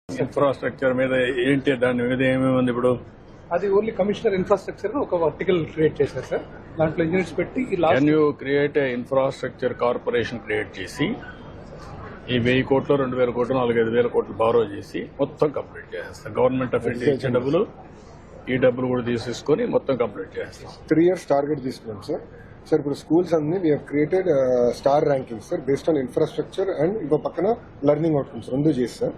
Infrastructure మీద ఏంటి, దాని మీద ఏమేమి ఉంది ఇప్పుడు? అది ఓన్లీ కమిషనర్ ఇన్ఫ్రాస్ట్రక్చర్ ఒక వర్టికల్ క్రియేట్ చేశారు సార్. దాంట్లో ఇంజనీర్స్ పెట్టి can you create infrastructure corporation create చేసి ఈ 1000 కోట్లు 2000 కోట్లు 4-5,000 కోట్లు బారో చేసి మొత్తం కంప్లీట్ చేసేస్తాం. గవర్నమెంట్ ఆఫ్ ఇండియా ఇచ్చే డబ్బులు ఈ డబ్బులు కూడా తీసేసుకొని మొత్తం కంప్లీట్ చేస్తాం. 3 years టార్గెట్ తీసుకున్నాం సార్. సార్ ఇప్పుడు స్కూల్స్ అన్ని we have created star ranking sir based on infrastructure and ఇంకో పక్కన లెర్నింగ్ అవుట్కమ్స్ రెండు చేసి సార్.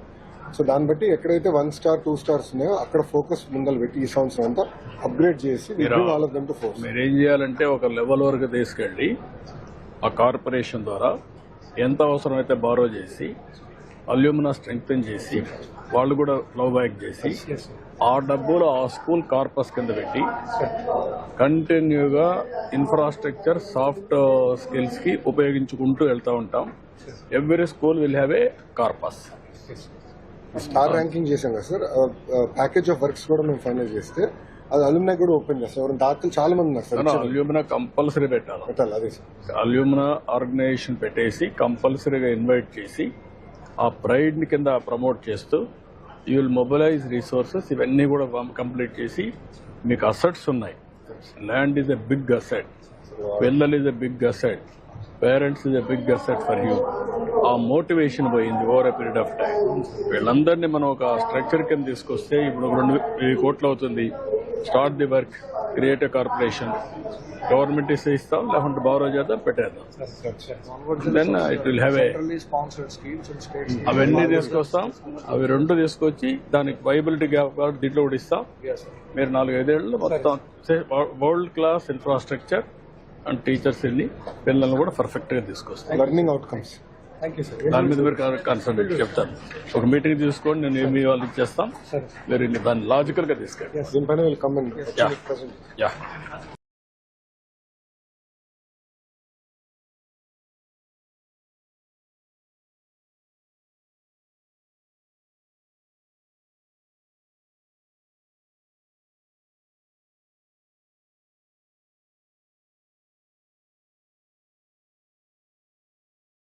సో దాన్ని బట్టి ఎక్కడైతే 1 star 2 stars ఉన్నాయో అక్కడ ఫోకస్ ముందలు పెట్టి ఈ సంవత్సరం అంతా అప్గ్రేడ్ చేసి మీరు ఏం చేయాలంటే ఒక లెవెల్ వరకు తీసుకెళ్లి ఆ కార్పొరేషన్ ద్వారా ఎంత అవసరమైతే బారో చేసి అల్యూమినా స్ట్రెంగ్తన్ చేసి వాళ్ళు కూడా ఫ్లో బ్యాక్ చేసి ఆ డబ్బులు ఆ స్కూల్ కార్పస్ కింద పెట్టి కంటిన్యూగా ఇన్ఫ్రాస్ట్రక్చర్ సాఫ్ట్ స్కిల్స్ కి ఉపయోగించుకుంటూ వెళ్తూ ఉంటాం. Every school will have A corpus. Star ranking చేశాం కదా సార్. ప్యాకేజ్ ఆఫ్ వర్క్స్ కూడా మేము ఫైనల్ చేస్తే అది అల్యూమినా కూడా ఓపెన్ చేస్తాం. ఎవరైనా దాతలు చాలా మంది ఉన్నారు సార్. అల్యూమినా కంపల్సరీ పెట్టాలి. అదే సార్. అల్యూమినా ఆర్గనైజేషన్ పెట్టేసి కంపల్సరీగా ఇన్వైట్ చేసి ఆ ప్రైడ్ ని కింద ప్రమోట్ చేస్తూ యూ విల్ మొబిలైజ్ రిసోర్సెస్. ఇవన్నీ కూడా కంప్లీట్ చేసి మీకు అసెట్స్ ఉన్నాయి. Land is a big asset, పిల్లలు is a big asset, parents is a big asset for you. ఆ మోటివేషన్ పోయింది over a period of time. వీళ్ళందరినీ మనం ఒక స్ట్రక్చర్ కింద తీసుకొస్తే ఇప్పుడు 2,000 కోట్లు అవుతుంది. Start the work, create a corporation. Government ఇస్తాం, లేకుంటే బారో చేద్దాం, పెట్టేద్దాం. Then it will have a అవన్నీ తీసుకొస్తాం. అవి 2 తీసుకొచ్చి దానికి వైబిలిటీ గ్యాప్ దీంట్లో కూడా ఇస్తాం. మీరు 4-5 ఏళ్ళు మొత్తం world class infrastructure and teachers ని పిల్లల్ని కూడా పర్ఫెక్ట్ గా తీసుకొస్తాం. లెర్నింగ్ అవుట్కమ్స్ దాని మీద మీరు కన్సల్టేట్ చెప్తాను. ఒక మీటింగ్ తీసుకోండి, నేను ఏమి వాళ్ళు ఇచ్చేస్తాం. మీరు దాన్ని లాజికల్ గా తీసుకెళ్ళి.